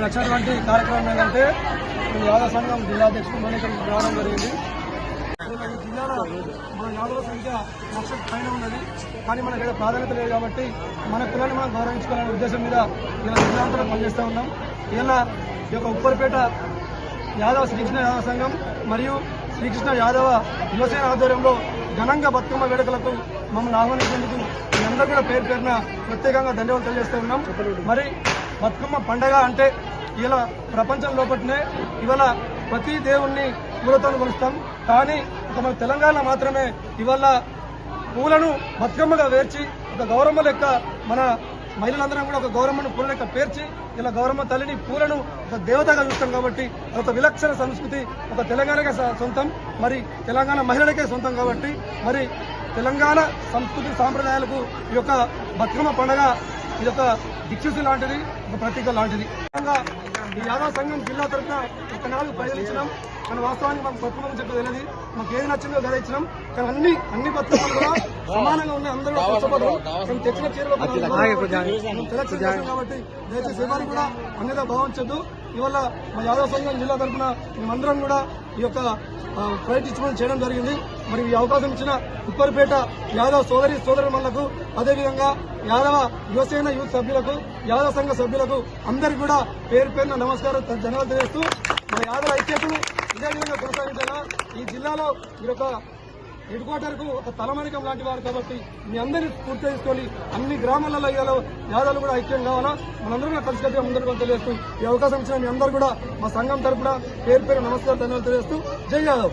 వచ్చినటువంటి కార్యక్రమం ఏంటంటే యాదవ సంఘం జిల్లా అధ్యక్షుడు మనకి రావడం జరిగింది. ఈ జిల్లాలో మన యాదవ సంఖ్య 1,00,000 పైన ఉన్నది. కానీ మనకి ఏదో ప్రాధాన్యత లేదు కాబట్టి మన పిల్లల్ని మనం గౌరవించుకోవాలనే ఉద్దేశం మీద ఇలా జిల్లాంతలో పనిచేస్తూ ఉన్నాం. ఇలా ఈ యొక్క ఉప్పరిపేట యాదవ శ్రీకృష్ణ యాదవ సంఘం మరియు శ్రీకృష్ణ యాదవ యువసేన ఆధ్వర్యంలో ఘనంగా బతుకమ్మ వేడుకలకు మమ్మల్ని ఆహ్వానించేందుకు మీ అందరూ కూడా పేరు పేరున ప్రత్యేకంగా ధన్యవాదాలు తెలియజేస్తూ ఉన్నాం. మరి బతుకమ్మ పండగ అంటే ఇలా ప్రపంచం లోపలనే ఇవాళ ప్రతి దేవుణ్ణి పూలతో కొలుస్తాం. కానీ ఒక మన తెలంగాణ మాత్రమే ఇవాళ పూలను బతుకమ్మగా వేర్చి ఒక గౌరమ్మ లెక్క మన మహిళలందరం కూడా ఒక గౌరమ్మను పూల లెక్క పేర్చి ఇలా గౌరమ్మ తల్లిని పూలను ఒక దేవతగా చూస్తాం. కాబట్టి ఒక విలక్షణ సంస్కృతి ఒక తెలంగాణకే సొంతం, మరి తెలంగాణ మహిళలకే సొంతం. కాబట్టి మరి తెలంగాణ సంస్కృతి సాంప్రదాయాలకు ఈ యొక్క బతుకమ్మ పండుగ ఇది ఒక దిక్సూచి లాంటిది, ఒక ప్రతీక లాంటిది. ఈ యాదవ సంఘం జిల్లా తరఫున ఒక 4 ప్రజలు ఇచ్చినాం. కానీ వాస్తవానికి మాకు బతుకమ్మ చెప్పి తెలియదు, మాకు ఏది నచ్చిందో గద ఇచ్చినాం. కానీ అన్ని బతుకమ్మలు కూడా సమానంగా ఉన్నాయి. అందరూ కష్టపడరు. మేము తెచ్చిన చీరలు సెలక్షన్ చేసాం కాబట్టి దయచేసి ఎవరు కూడా అన్నిగా భావించద్దు. ఇవాళ మా యాదవ సంఘం జిల్లా తరఫున మేమందరం కూడా ఈ యొక్క ఫ్లైట్ ఇచ్చుకొని చేయడం జరిగింది. మరి ఈ అవకాశం ఇచ్చిన ఉప్పరిపేట యాదవ సోదరులకు అదేవిధంగా యాదవ యువసేన యూత్ సభ్యులకు యాదవ సంఘ సభ్యులకు అందరికీ కూడా పేరు పేరున నమస్కారం ధన్యవాదాలు తెలియజేస్తూ మన యాదవ ఐక్యతను ఇదే విధంగా కొనసాగించాలా. ఈ జిల్లాలో మీరు ఒక హెడ్ క్వార్టర్ కు ఒక తలమణికం లాంటి వారు కాబట్టి మీ అందరినీ పూర్తి చేసుకొని అన్ని గ్రామాలలో యాదవులు కూడా ఐక్యం కావాలా. మనందరూ కూడా కలిసికట్టుగా ముందరకు తెలియజేస్తూ ఈ అవకాశం ఇచ్చిన మీ అందరూ కూడా మా సంఘం తరఫున పేరు పేరు నమస్కారం ధన్యవాదాలు తెలియజేస్తూ జై యాదవ్.